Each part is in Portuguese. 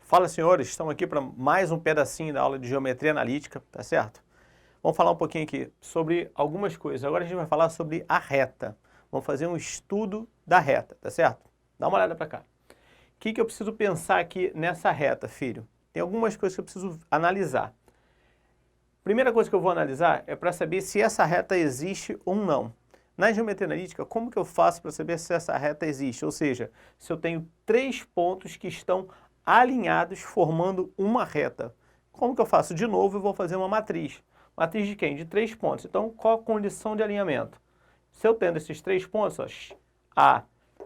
Fala, senhores, estamos aqui para mais um pedacinho da aula de geometria analítica, tá certo? Vamos falar um pouquinho aqui sobre algumas coisas. Agora a gente vai falar sobre a reta. Vamos fazer um estudo da reta, tá certo? Dá uma olhada para cá. O que eu preciso pensar aqui nessa reta, filho? Tem algumas coisas que eu preciso analisar. Primeira coisa que eu vou analisar é para saber se essa reta existe ou não. Na geometria analítica, como que eu faço para saber se essa reta existe? Ou seja, se eu tenho três pontos que estão alinhados formando uma reta. Como que eu faço? De novo, eu vou fazer uma matriz. Matriz de quem? De três pontos. Então, qual a condição de alinhamento? Se eu tendo esses três pontos, ó, A,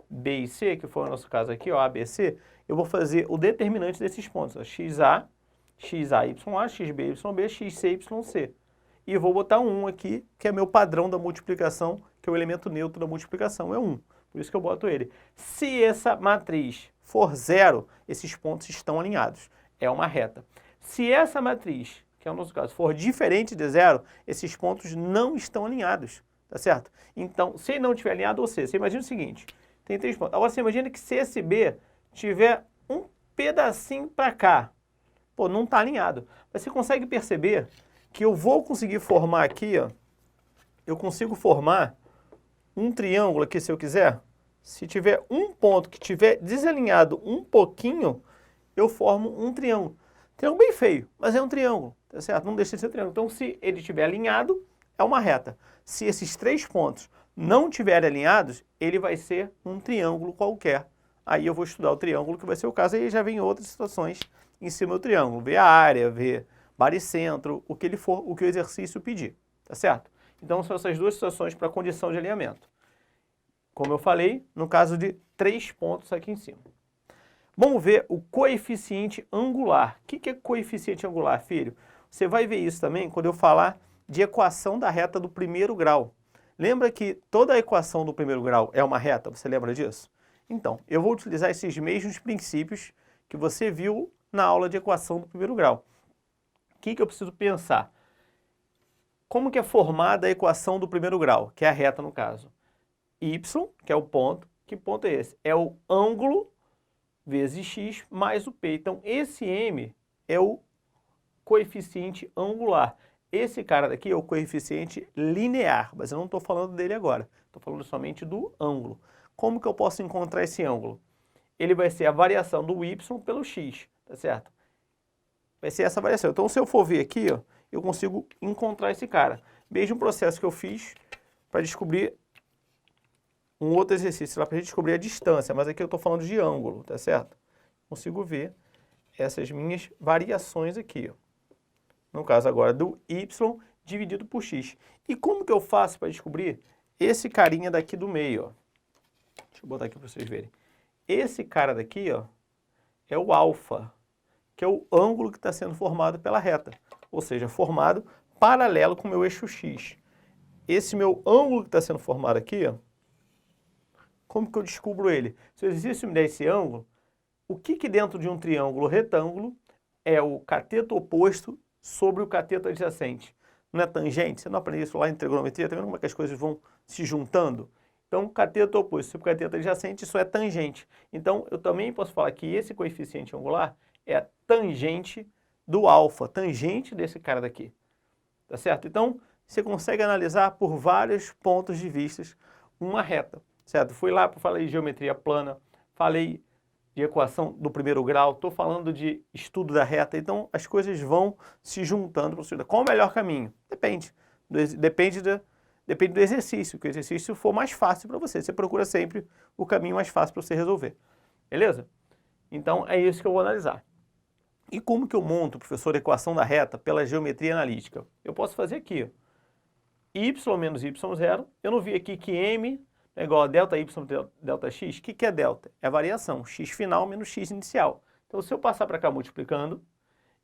B e C, que foi o nosso caso aqui, ó, A, B, C, eu vou fazer o determinante desses pontos, ó, XA, XA, YA, XB, YB, XC, YC. E eu vou botar um 1 aqui, que é meu padrão da multiplicação, que é o elemento neutro da multiplicação, é 1. Por isso que eu boto ele. Se essa matriz for zero, esses pontos estão alinhados. É uma reta. Se essa matriz, que é o nosso caso, for diferente de zero, esses pontos não estão alinhados. Tá certo? Então, se ele não estiver alinhado, ou seja, você imagina o seguinte, tem três pontos. Agora você imagina que se esse B tiver um pedacinho para cá, pô, não está alinhado. Mas você consegue perceber que eu vou conseguir formar aqui, ó, eu consigo formar um triângulo aqui, se eu quiser. Se tiver um ponto que tiver desalinhado um pouquinho, eu formo um triângulo. Triângulo bem feio, mas é um triângulo, tá certo? Não deixa de ser triângulo. Então, se ele estiver alinhado, é uma reta. Se esses três pontos não estiverem alinhados, ele vai ser um triângulo qualquer. Aí eu vou estudar o triângulo, que vai ser o caso, aí já vem outras situações em cima do triângulo. Ver a área, ver baricentro, o que ele for, o que o exercício pedir, tá certo? Então, são essas duas situações para condição de alinhamento. Como eu falei, no caso de três pontos aqui em cima. Vamos ver o coeficiente angular. O que é coeficiente angular, filho? Você vai ver isso também quando eu falar de equação da reta do primeiro grau. Lembra que toda a equação do primeiro grau é uma reta? Você lembra disso? Então, eu vou utilizar esses mesmos princípios que você viu na aula de equação do primeiro grau. O que eu preciso pensar? Como que é formada a equação do primeiro grau, que é a reta no caso? Y, que é o ponto. Que ponto é esse? É o ângulo vezes x mais o p. Então, esse m é o coeficiente angular. Esse cara daqui é o coeficiente linear, mas eu não estou falando dele agora. Estou falando somente do ângulo. Como que eu posso encontrar esse ângulo? Ele vai ser a variação do y pelo x, tá certo? Vai ser essa variação. Então, se eu for ver aqui, ó, eu consigo encontrar esse cara. Mesmo processo que eu fiz para descobrir um outro exercício lá para a gente descobrir a distância, mas aqui eu estou falando de ângulo, tá certo? Consigo ver essas minhas variações aqui, ó. No caso agora do y dividido por x. E como que eu faço para descobrir esse carinha daqui do meio, ó? Deixa eu botar aqui para vocês verem. Esse cara daqui, ó, é o alfa, que é o ângulo que está sendo formado pela reta, ou seja, formado paralelo com o meu eixo x. Esse meu ângulo que está sendo formado aqui, ó, como que eu descubro ele? Se o exercício me der esse ângulo, o que dentro de um triângulo retângulo é o cateto oposto sobre o cateto adjacente? Não é tangente? Você não aprendeu isso lá em trigonometria? Tá vendo como é que as coisas vão se juntando? Então, cateto oposto sobre o cateto adjacente, isso é tangente. Então, eu também posso falar que esse coeficiente angular é a tangente do alfa, tangente desse cara daqui. Tá certo? Então, você consegue analisar por vários pontos de vista uma reta. Certo? Fui lá, falei de geometria plana, falei de equação do primeiro grau, estou falando de estudo da reta, então as coisas vão se juntando para estudar. Qual o melhor caminho? Depende. Depende do exercício, que o exercício for mais fácil para você. Você procura sempre o caminho mais fácil para você resolver. Beleza? Então é isso que eu vou analisar. E como que eu monto, professor, a equação da reta pela geometria analítica? Eu posso fazer aqui, ó, y menos y0. Eu não vi aqui que m é igual a delta y delta x. O que é delta? É a variação, x final menos x inicial. Então, se eu passar para cá multiplicando,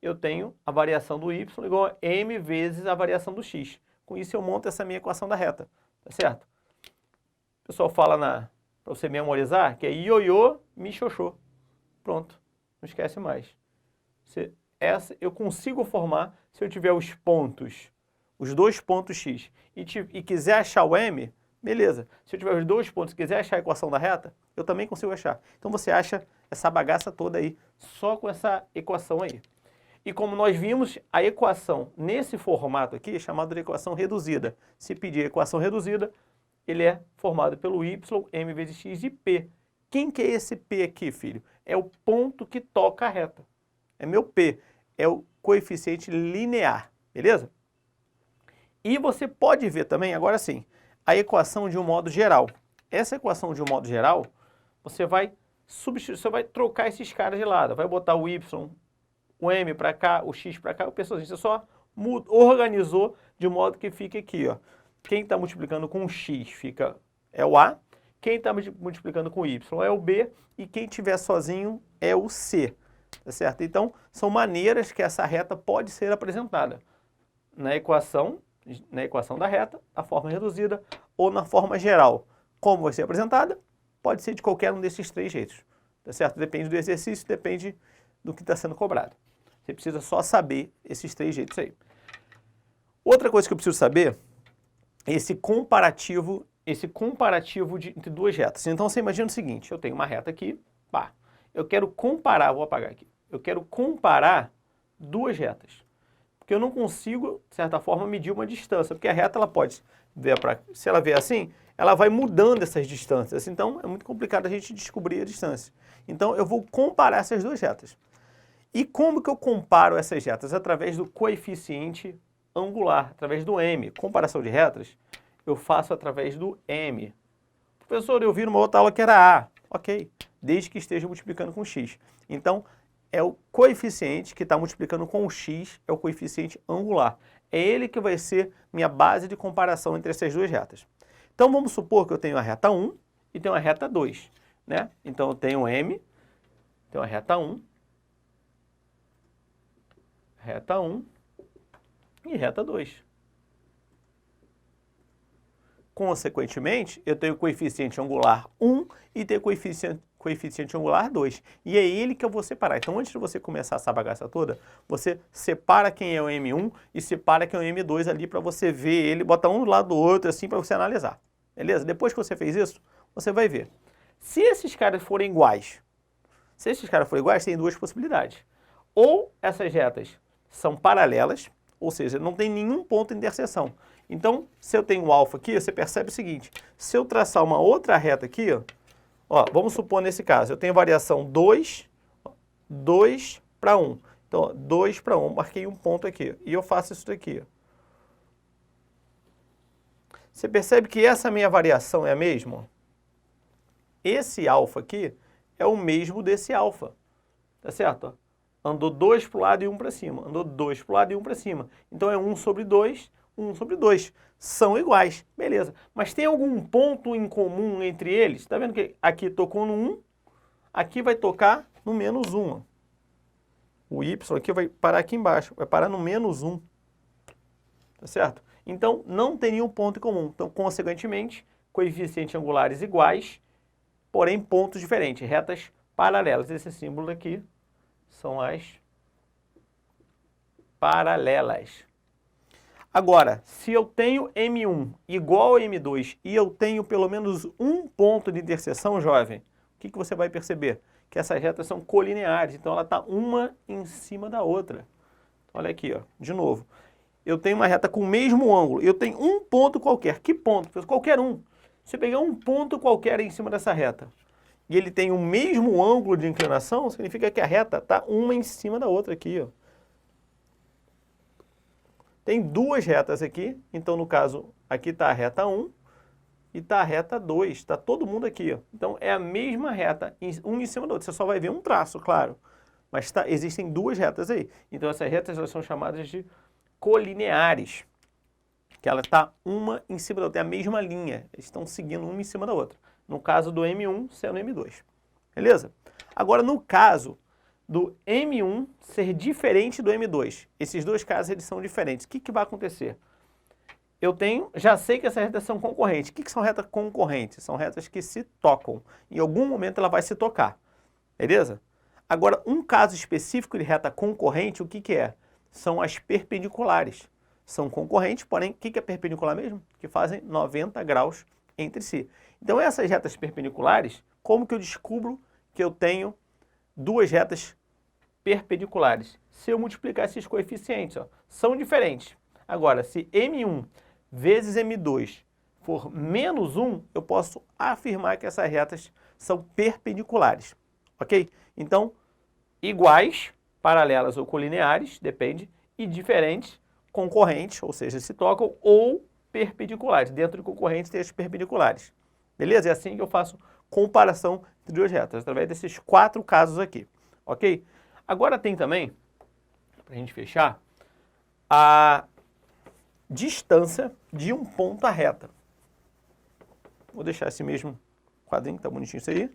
eu tenho a variação do y igual a m vezes a variação do x. Com isso, eu monto essa minha equação da reta, tá certo? O pessoal fala para você memorizar que é ioiô, mi xoxô. Pronto, não esquece mais. Essa eu consigo formar se eu tiver os pontos, os dois pontos x, e quiser achar o m, beleza. Se eu tiver os dois pontos e quiser achar a equação da reta, eu também consigo achar. Então você acha essa bagaça toda aí, só com essa equação aí. E como nós vimos, a equação nesse formato aqui é chamada de equação reduzida. Se pedir equação reduzida, ele é formado pelo y, m vezes x e p. Quem que é esse p aqui, filho? É o ponto que toca a reta. É meu p, é o coeficiente linear, beleza? E você pode ver também, agora sim, a equação de um modo geral. Essa equação de um modo geral, você vai trocar esses caras de lado. Vai botar o y, o m para cá, o x para cá, o pessoal, você só organizou de modo que fique aqui, ó. Quem está multiplicando com o x é o A, quem está multiplicando com o y é o B, e quem tiver sozinho é o C, tá certo? Então, são maneiras que essa reta pode ser apresentada. Na equação da reta, a forma reduzida, ou na forma geral. Como vai ser apresentada? Pode ser de qualquer um desses três jeitos, tá certo? Depende do exercício, depende do que está sendo cobrado. Você precisa só saber esses três jeitos aí. Outra coisa que eu preciso saber é esse comparativo entre duas retas. Então você imagina o seguinte, eu tenho uma reta aqui, pá, eu quero comparar, vou apagar aqui, eu quero comparar duas retas. Porque eu não consigo, de certa forma, medir uma distância, porque a reta ela pode ver se ela vier assim, ela vai mudando essas distâncias. Então é muito complicado a gente descobrir a distância. Então eu vou comparar essas duas retas. E como que eu comparo essas retas? Através do coeficiente angular, através do m. Comparação de retas, eu faço através do m. Professor, eu vi numa outra aula que era a. Ok, desde que esteja multiplicando com x. Então, é o coeficiente que está multiplicando com o x, é o coeficiente angular. É ele que vai ser minha base de comparação entre essas duas retas. Então, vamos supor que eu tenho a reta 1 e tenho a reta 2. Né? Então, eu tenho m, tenho a reta 1, reta 1 e reta 2. Consequentemente, eu tenho coeficiente angular 1 e tenho coeficiente angular 2. E é ele que eu vou separar. Então, antes de você começar essa bagaça toda, você separa quem é o M1 e separa quem é o M2 ali para você ver ele, botar um do lado do outro assim para você analisar. Beleza? Depois que você fez isso, você vai ver. Se esses caras forem iguais, tem duas possibilidades. Ou essas retas são paralelas, ou seja, não tem nenhum ponto de interseção. Então, se eu tenho um alfa aqui, você percebe o seguinte, se eu traçar uma outra reta aqui, ó, vamos supor nesse caso, eu tenho variação 2 para 1. Então, 2 para 1, marquei um ponto aqui, e eu faço isso daqui. Você percebe que essa minha variação é a mesma? Esse alfa aqui é o mesmo desse alfa, tá certo? Andou 2 para o lado e 1 para cima, andou 2 para o lado e 1 para cima. Então, é 1 sobre 2, 1 sobre 2. São iguais, beleza. Mas tem algum ponto em comum entre eles? Está vendo que aqui tocou no 1, aqui vai tocar no menos 1. O y aqui vai parar aqui embaixo, vai parar no menos 1. Tá certo? Então, não tem nenhum ponto em comum. Então, consequentemente, coeficientes angulares iguais, porém pontos diferentes, retas paralelas. Esse símbolo aqui são as paralelas. Agora, se eu tenho M1 igual a M2 e eu tenho pelo menos um ponto de interseção, jovem, o que você vai perceber? Que essas retas são colineares, então ela está uma em cima da outra. Olha aqui, ó, de novo. Eu tenho uma reta com o mesmo ângulo, eu tenho um ponto qualquer. Que ponto? Qualquer um. Se eu pegar um ponto qualquer em cima dessa reta e ele tem o mesmo ângulo de inclinação, significa que a reta está uma em cima da outra aqui, ó. Tem duas retas aqui, então no caso, aqui está a reta 1 e está a reta 2, está todo mundo aqui, ó. Então é a mesma reta, um em cima do outro, você só vai ver um traço, claro, mas existem duas retas aí. Então essas retas elas são chamadas de colineares, que ela está uma em cima da outra, é a mesma linha, eles estão seguindo uma em cima da outra. No caso do M1 sendo M2, beleza? Agora no caso do M1 ser diferente do M2. Esses dois casos eles são diferentes. O que vai acontecer? Já sei que essas retas são concorrentes. O que são retas concorrentes? São retas que se tocam. Em algum momento ela vai se tocar. Beleza? Agora, um caso específico de reta concorrente, o que é? São as perpendiculares. São concorrentes, porém, o que é perpendicular mesmo? Que fazem 90 graus entre si. Então, essas retas perpendiculares, Como que eu descubro que eu tenho duas retas perpendiculares? Se eu multiplicar esses coeficientes, ó, são diferentes. Agora, se M1 vezes M2 for menos 1, eu posso afirmar que essas retas são perpendiculares, ok? Então, iguais, paralelas ou colineares, depende, e diferentes, concorrentes, ou seja, se tocam, ou perpendiculares. Dentro de concorrentes tem as perpendiculares. Beleza? É assim que eu faço comparação entre duas retas, através desses 4 casos aqui, ok? Agora tem também, para a gente fechar, a distância de um ponto à reta. Vou deixar esse mesmo quadrinho, tá bonitinho isso aí.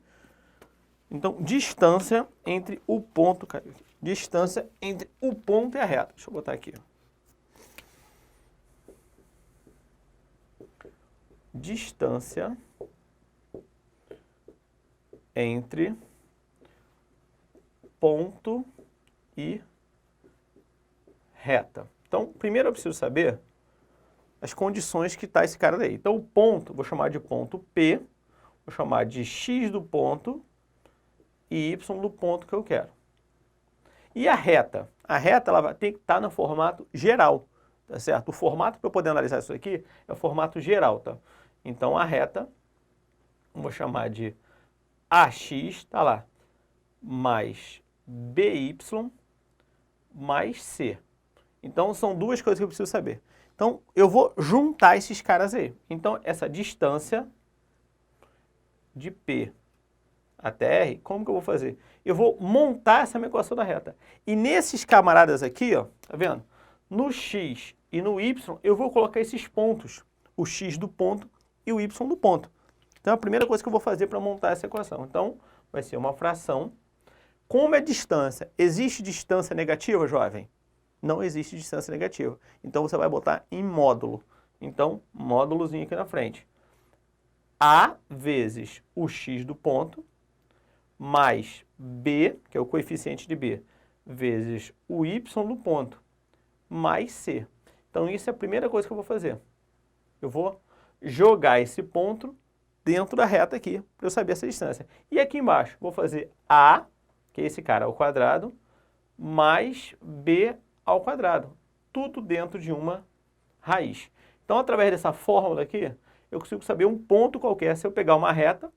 Então, distância entre o ponto, distância entre o ponto e a reta. Deixa eu botar aqui. Distância entre ponto e reta. Então, primeiro eu preciso saber as condições que está esse cara daí. Então, o ponto, vou chamar de ponto P, vou chamar de x do ponto e y do ponto que eu quero. E a reta? A reta ela tem que estar no formato geral, tá certo? O formato para eu poder analisar isso aqui é o formato geral, tá? Então, a reta, vou chamar de AX, tá lá, mais BY mais C. Então, são duas coisas que eu preciso saber. Então, eu vou juntar esses caras aí. Então, essa distância de P até R, como que eu vou fazer? Eu vou montar essa minha equação da reta. E nesses camaradas aqui, ó, tá vendo? No X e no Y, eu vou colocar esses pontos. O X do ponto e o Y do ponto. Então, é a primeira coisa que eu vou fazer para montar essa equação. Então, vai ser uma fração. Como é distância? Existe distância negativa, jovem? Não existe distância negativa. Então, você vai botar em módulo. Então, módulozinho aqui na frente. A vezes o x do ponto, mais B, que é o coeficiente de B, vezes o y do ponto, mais C. Então, isso é a primeira coisa que eu vou fazer. Eu vou jogar esse ponto dentro da reta aqui, para eu saber essa distância. E aqui embaixo, vou fazer A, que é esse cara ao quadrado, mais B ao quadrado. Tudo dentro de uma raiz. Então, através dessa fórmula aqui, eu consigo saber um ponto qualquer. Se eu pegar uma reta,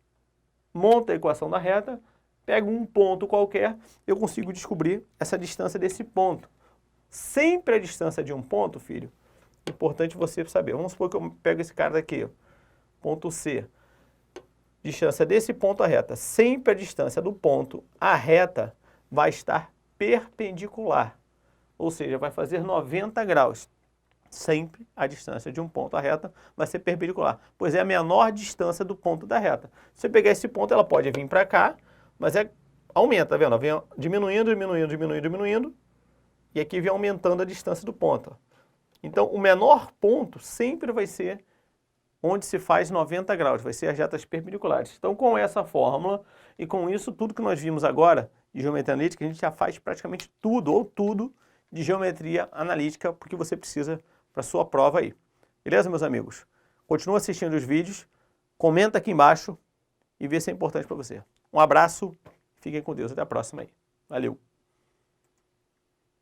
monto a equação da reta, pego um ponto qualquer, eu consigo descobrir essa distância desse ponto. Sempre a distância de um ponto, filho, é importante você saber. Vamos supor que eu pego esse cara daqui, ó, ponto C. Distância desse ponto à reta. Sempre a distância do ponto à reta vai estar perpendicular. Ou seja, vai fazer 90 graus. Sempre a distância de um ponto à reta vai ser perpendicular, pois é a menor distância do ponto da reta. Se você pegar esse ponto, ela pode vir para cá, mas aumenta, tá vendo? Vem diminuindo, diminuindo, diminuindo, diminuindo, e aqui vem aumentando a distância do ponto. Então, o menor ponto sempre vai ser onde se faz 90 graus, vai ser as retas perpendiculares. Então, com essa fórmula e com isso, tudo que nós vimos agora de geometria analítica, a gente já faz praticamente tudo, ou tudo, de geometria analítica, porque você precisa para a sua prova aí. Beleza, meus amigos? Continua assistindo os vídeos, comenta aqui embaixo e vê se é importante para você. Um abraço, fiquem com Deus, até a próxima aí. Valeu!